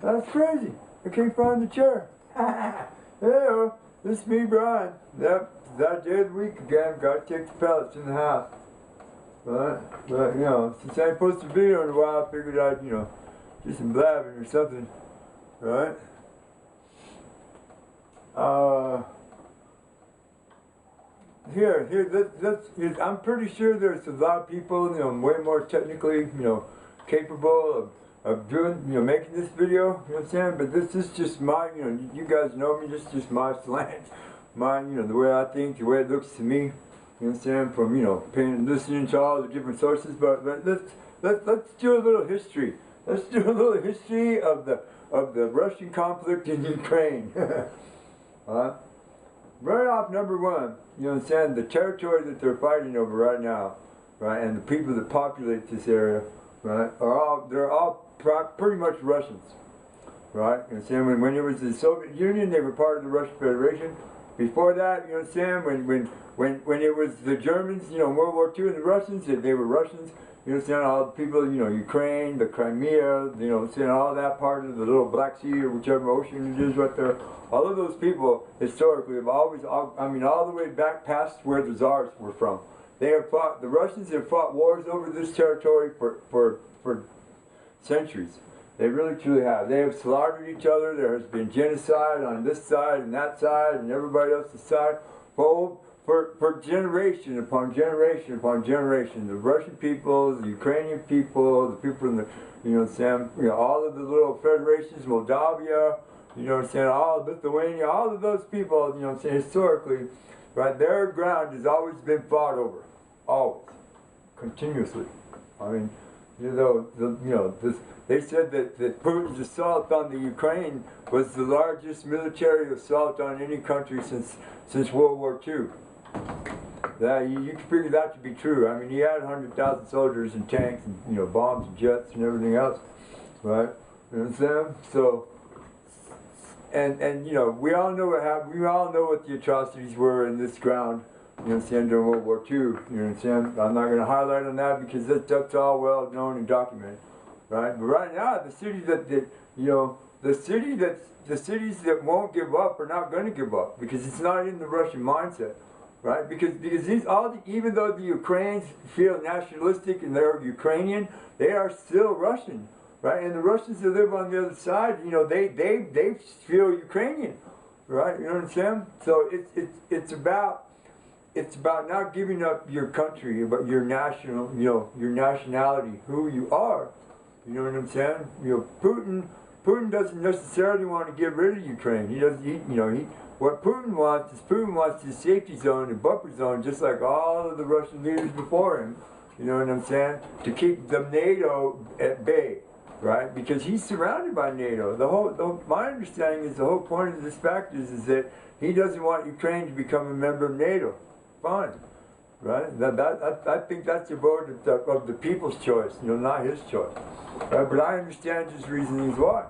That's crazy. I can't find the chair. Hey, this is me, Brian. Yep, that day of the week again. Gotta take the pellets in the house. But you know, since I ain't posted a video in a while, I figured I'd, you know, do some blabbing or something. Right? I'm pretty sure there's a lot of people, you know, way more technically, you know, capable of doing, you know, making this video, you know what I'm saying? But this is just my, you know, you guys know me, this is just my slant. My, you know, the way I think, the way it looks to me, you know what I'm saying? From, you know, listening to all the different sources, but let's do a little history. Let's do a little history of the Russian conflict in Ukraine. Right off, number one, you know what I'm saying, the territory that they're fighting over right now, right, and the people that populate this area, right, they're all pretty much Russians, right? You know what I'm saying, when it was the Soviet Union, they were part of the Russian Federation. Before that, you know what I'm saying, when it was the Germans, you know, in World War II, and the Russians, they were Russians. You know what I'm saying, all the people, you know, Ukraine, the Crimea, you know what I'm saying, all that part of the little Black Sea or whichever ocean it is right there. All of those people, historically, have always, I mean, all the way back past where the Tsars were from. They have fought, the Russians have fought wars over this territory for centuries. They really truly have. They have slaughtered each other. There has been genocide on this side and that side and everybody else's side. For generation upon generation upon generation, the Russian people, the Ukrainian people, the people in the, you know what I'm saying, you know, all of the little federations, Moldavia, you know what I'm saying, all of Lithuania, all of those people, you know what I'm saying, historically, right, their ground has always been fought over. Always. Continuously. I mean, you know, they said that Putin's assault on the Ukraine was the largest military assault on any country since World War II. You can figure that to be true. I mean, he had 100,000 soldiers and tanks and, you know, bombs and jets and everything else, right? You know what I'm saying? So, and you know, we all know what happened. We all know what the atrocities were in this ground, you know what I'm saying, during World War II. You know what I'm saying? I'm not going to highlight on that because that's all well known and documented, right? But right now, the cities you know, the cities that won't give up are not going to give up because it's not in the Russian mindset. Right, because even though the Ukrainians feel nationalistic and they're Ukrainian, they are still Russian, right? And the Russians that live on the other side, you know, they feel Ukrainian, right? You know what I'm saying? So it's about not giving up your country, but your your nationality, who you are. You know what I'm saying? You know, Putin doesn't necessarily want to get rid of Ukraine. He doesn't. What Putin wants his safety zone and buffer zone, just like all of the Russian leaders before him, you know what I'm saying, to keep the NATO at bay, right? Because he's surrounded by NATO. My understanding is the whole point of this fact is that he doesn't want Ukraine to become a member of NATO. Fine, right? I think that's the vote of the people's choice, you know, not his choice. Right? But I understand his reasonings why.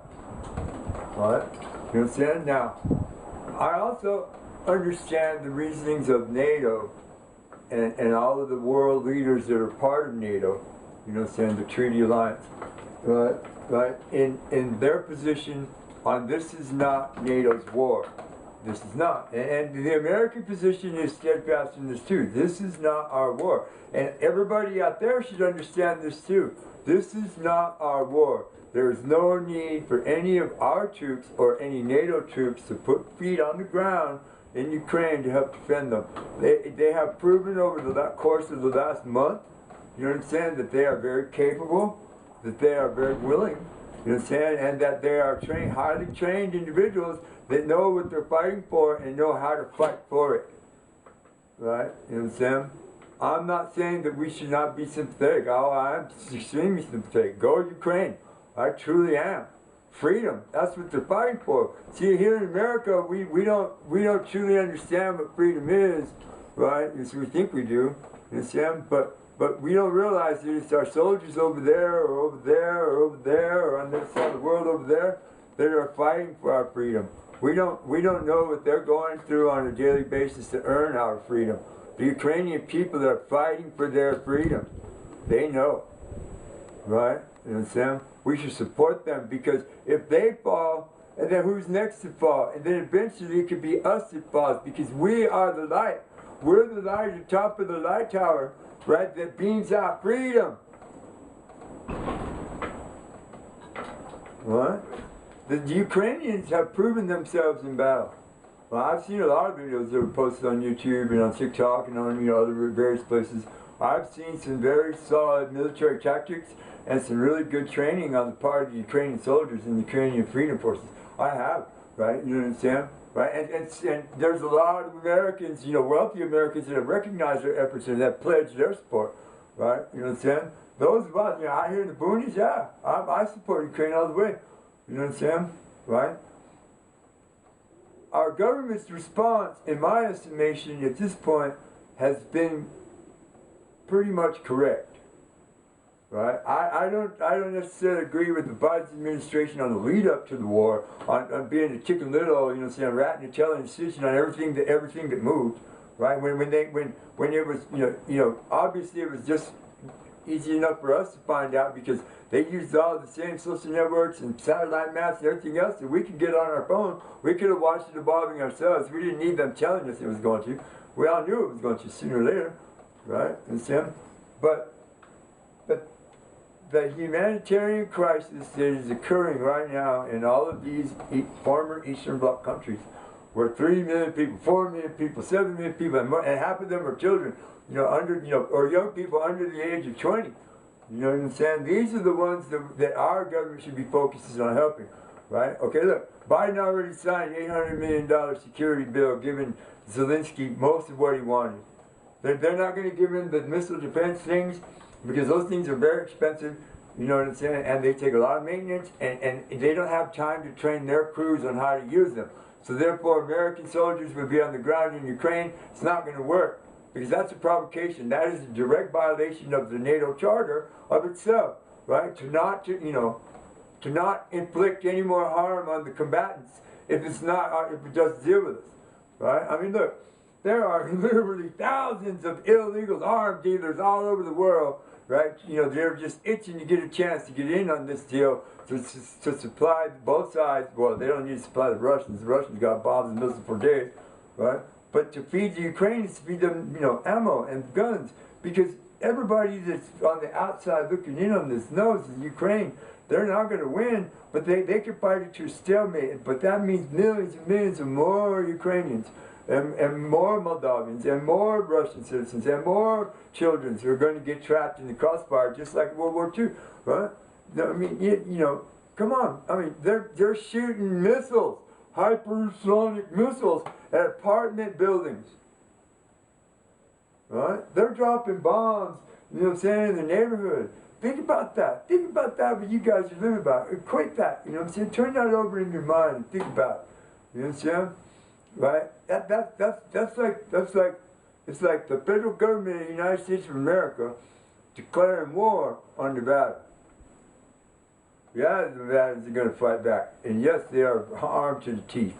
Right? You know what I'm saying? Now, I also understand the reasonings of NATO and all of the world leaders that are part of NATO, you know what I'm saying, the Treaty Alliance, right, in their position on this is not NATO's war. This is not. And the American position is steadfast in this too. This is not our war. And everybody out there should understand this too. This is not our war. There is no need for any of our troops or any NATO troops to put feet on the ground in Ukraine to help defend them. They have proven over the course of the last month, you know what I'm saying, that they are very capable, that they are very willing, you know what I'm saying, and that they are highly trained individuals that know what they're fighting for and know how to fight for it. Right? You know what I'm saying? I'm not saying that we should not be sympathetic. Oh, I'm extremely sympathetic. Go Ukraine. I truly am. Freedom. That's what they're fighting for. See, here in America, we don't truly understand what freedom is, right? As we think we do. You understand? But we don't realize that it's our soldiers over there or over there or over there or on this side of the world over there that are fighting for our freedom. We don't know what they're going through on a daily basis to earn our freedom. The Ukrainian people that are fighting for their freedom, they know. Right? You know what I'm saying? We should support them, because if they fall, and then who's next to fall? And then eventually it could be us that falls, because we are the light. We're the light at the top of the light tower, right, that beams out freedom. What? The Ukrainians have proven themselves in battle. Well, I've seen a lot of videos that were posted on YouTube and on TikTok and on other various places. I've seen some very solid military tactics and some really good training on the part of the Ukrainian soldiers and the Ukrainian freedom forces. I have, right? You know what I'm saying? Right? And there's a lot of Americans, wealthy Americans that have recognized their efforts and have pledged their support, right? You know what I'm saying? Those of us, out here in the boonies, yeah, I support Ukraine all the way. You know what I'm saying? Right? Our government's response, in my estimation, at this point, has been pretty much correct. Right? I don't necessarily agree with the Biden administration on the lead up to the war, on being a chicken little, rat in the tail and decision on everything that moved. Right? When it was, obviously it was just easy enough for us to find out, because they used all the same social networks and satellite maps and everything else that we could get on our phone. We could have watched it evolving ourselves. We didn't need them telling us it was going to. We all knew it was going to sooner or later, right? Understand? But the humanitarian crisis that is occurring right now in all of these former Eastern Bloc countries, where 3 million people, 4 million people, 7 million people, and half of them are children, or young people under the age of 20. You know what I'm saying? These are the ones that our government should be focusing on helping, right? Okay, look, Biden already signed $800 million security bill, giving Zelensky most of what he wanted. They're not going to give him the missile defense things, because those things are very expensive, you know what I'm saying? And they take a lot of maintenance, and they don't have time to train their crews on how to use them. So therefore, American soldiers would be on the ground in Ukraine. It's not going to work, because that's a provocation. That is a direct violation of the NATO Charter of itself, right? To not inflict any more harm on the combatants if it doesn't deal with us, right? I mean, look, there are literally thousands of illegal arms dealers all over the world, right? They're just itching to get a chance to get in on this deal to supply both sides. Well, they don't need to supply the Russians. The Russians got bombs and missiles for days, right? But to feed the Ukrainians, to feed them, ammo and guns, because everybody that's on the outside looking in on this knows that Ukraine, they're not going to win, but they can fight it to a stalemate. But that means millions and millions of more Ukrainians and more Moldavians and more Russian citizens and more children who are going to get trapped in the crossfire, just like World War II, right? I mean, come on. I mean, they're shooting missiles, hypersonic missiles, at apartment buildings, right? They're dropping bombs, in the neighborhood. Think about that. Think about that what you guys are living about. Equate that, Turn that over in your mind and think about it. You know what I'm saying? Right? It's like the federal government of the United States of America declaring war on Nevada. Yeah, the Nevadans are going to fight back. And yes, they are armed to the teeth.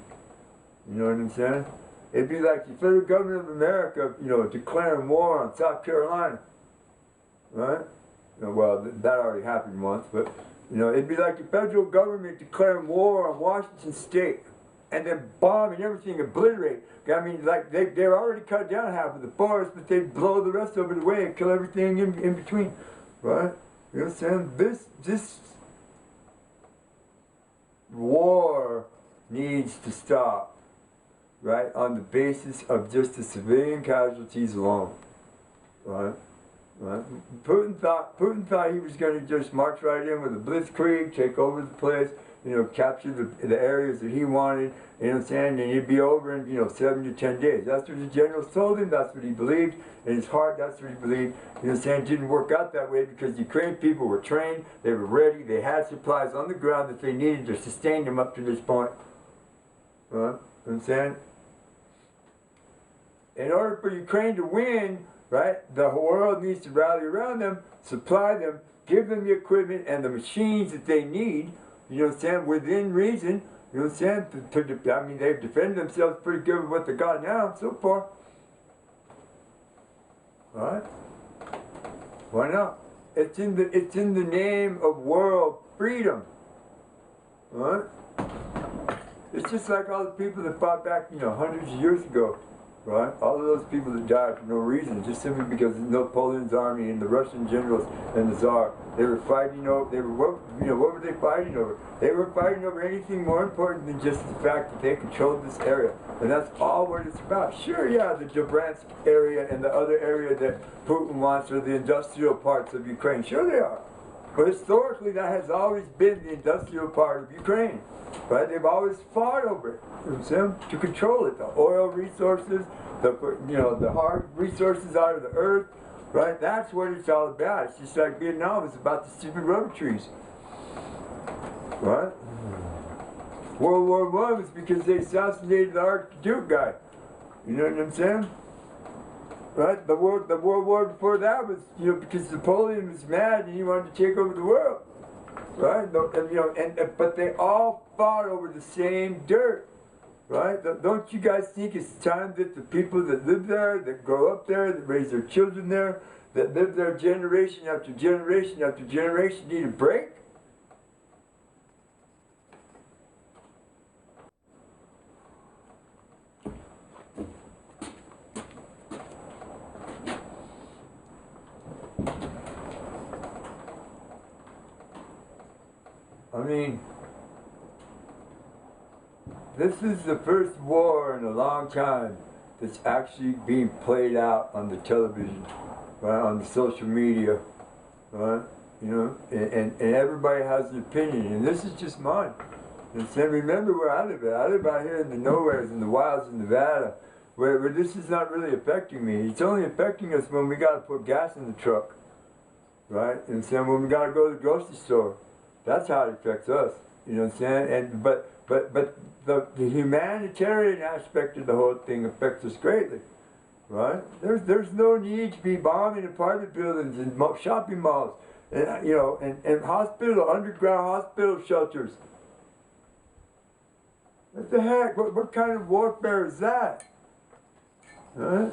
You know what I'm saying? It'd be like the federal government of America, declaring war on South Carolina. Right? Well, that already happened once, but, it'd be like the federal government declaring war on Washington State and then bombing everything, obliterate. I mean, like, they're already cut down half of the forest, but they blow the rest of it away and kill everything in between. Right? You know what I'm saying? This war needs to stop, right, on the basis of just the civilian casualties alone, right? Right? Putin thought he was going to just march right in with a blitzkrieg, take over the place, capture the areas that he wanted, and he'd be over in, 7 to 10 days. That's what the generals told him, that's what he believed. In his heart, that's what he believed. It didn't work out that way, because the Ukrainian people were trained, they were ready, they had supplies on the ground that they needed to sustain them up to this point. Right? In order for Ukraine to win, right, the world needs to rally around them, supply them, give them the equipment and the machines that they need, within reason, I mean, they've defended themselves pretty good with what they got now so far. Alright? Why not? It's in the name of world freedom. Right? It's just like all the people that fought back, hundreds of years ago, right? All of those people that died for no reason, just simply because Napoleon's army and the Russian generals and the Tsar, they were fighting over. What were they fighting over? They were fighting over anything more important than just the fact that they controlled this area, and that's all what it's about. Sure, yeah, the Bryansk area and the other area that Putin wants are the industrial parts of Ukraine. Sure, they are. But historically, that has always been the industrial part of Ukraine. Right? They've always fought over it, to control it. The oil resources, the hard resources out of the earth, right? That's what it's all about. It's just like Vietnam is about the stupid rubber trees, right? World War I was because they assassinated the Archduke guy. You know what I'm saying? Right? The World War before that was, because Napoleon was mad and he wanted to take over the world. Right? But they all fought over the same dirt. Right? Don't you guys think it's time that the people that live there, that grow up there, that raise their children there, that live there generation after generation after generation need a break? I mean, this is the first war in a long time that's actually being played out on the television, right, on the social media, right, and everybody has an opinion, and this is just mine. And so remember where I live at. I live out here in the nowheres, in the wilds of Nevada, where this is not really affecting me. It's only affecting us when we got to put gas in the truck, right, and so when we got to go to the grocery store. That's how it affects us, you know what I'm saying? And but the humanitarian aspect of the whole thing affects us greatly, right? There's no need to be bombing apartment buildings and shopping malls, and and hospital underground hospital shelters. What the heck? What kind of warfare is that? Huh?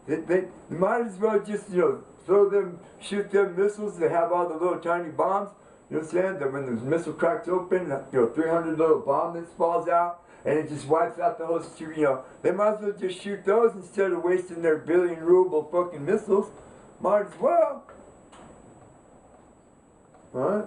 They might as well just shoot them missiles that have all the little tiny bombs. You know what I'm saying? That when the missile cracks open, 300 little bomb that falls out, and it just wipes out the whole street. They might as well just shoot those instead of wasting their billion-ruble fucking missiles. Might as well. Right?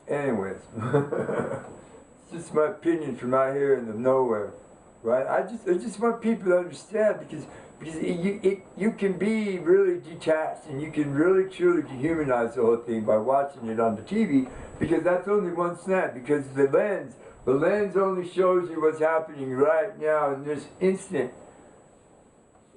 Anyways, it's just my opinion from out here in the nowhere. Right? I just want people to understand because you can be really detached and you can really truly dehumanize the whole thing by watching it on the TV, because that's only one slant, because the lens only shows you what's happening right now in this instant.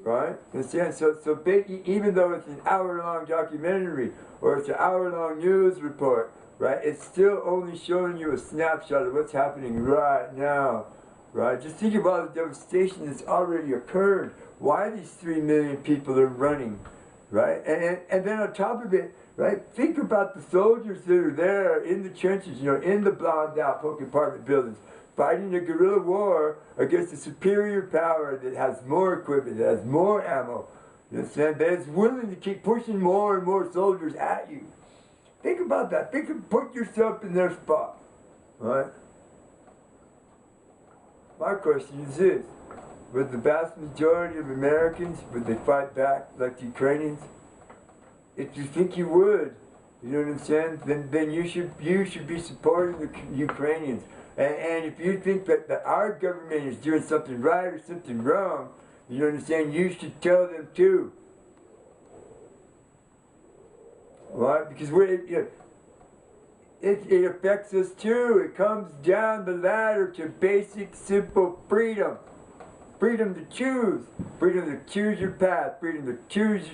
Right? So even though it's an hour-long documentary or it's an hour-long news report, right, it's still only showing you a snapshot of what's happening right now. Right? Just think about the devastation that's already occurred. Why these 3 million people are running, right? And then on top of it, right, think about the soldiers that are there in the trenches, in the bombed out apartment buildings, fighting a guerrilla war against a superior power that has more equipment, that has more ammo, you understand? That is willing to keep pushing more and more soldiers at you. Think about that. Put yourself in their spot, right? My question is this: would the vast majority of Americans, would they fight back like the Ukrainians? If you think you would, you know what I'm saying, then you should be supporting the Ukrainians. And if you think that our government is doing something right or something wrong, you know what I'm saying, you should tell them too. Right? Because it affects us too. It comes down the ladder to basic, simple freedom. Freedom to choose. Freedom to choose your path. Freedom to choose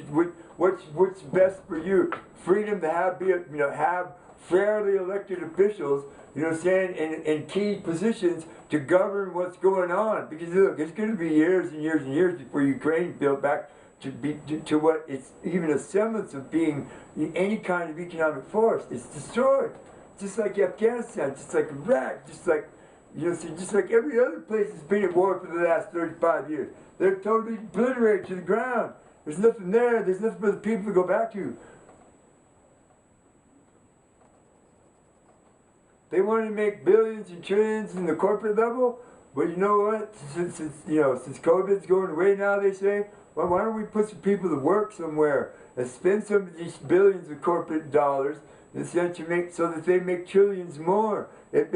what's best for you. Freedom to have fairly elected officials, you know what I'm saying, in key positions to govern what's going on. Because look, it's going to be years and years and years before Ukraine built back to what it's even a semblance of being any kind of economic force. It's destroyed. Just like Afghanistan, just like Iraq, just like every other place that's been at war for the last 35 years. They're totally obliterated to the ground. There's nothing there. There's nothing for the people to go back to. They want to make billions and trillions in the corporate level, but you know what? Since COVID's going away now, they say, well, why don't we put some people to work somewhere and spend some of these billions of corporate dollars instead to make so that they make trillions more. If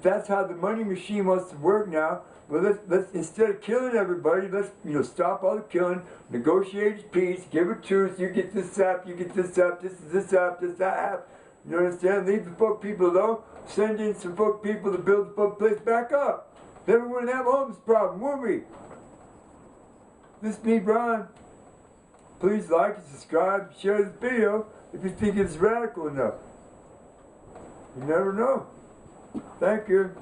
that's how the money machine wants to work now, well, let's instead of killing everybody, let's stop all the killing, negotiate peace, give a truce. You get this app, you get this app, this app, this that app. You understand? Leave the fuck people alone. Send in some fuck people to build the fuck place back up. Then we wouldn't have a homeless problem, would we? This is me, Brian. Please like and subscribe, share this video if you think it's radical enough. You never know. Thank you.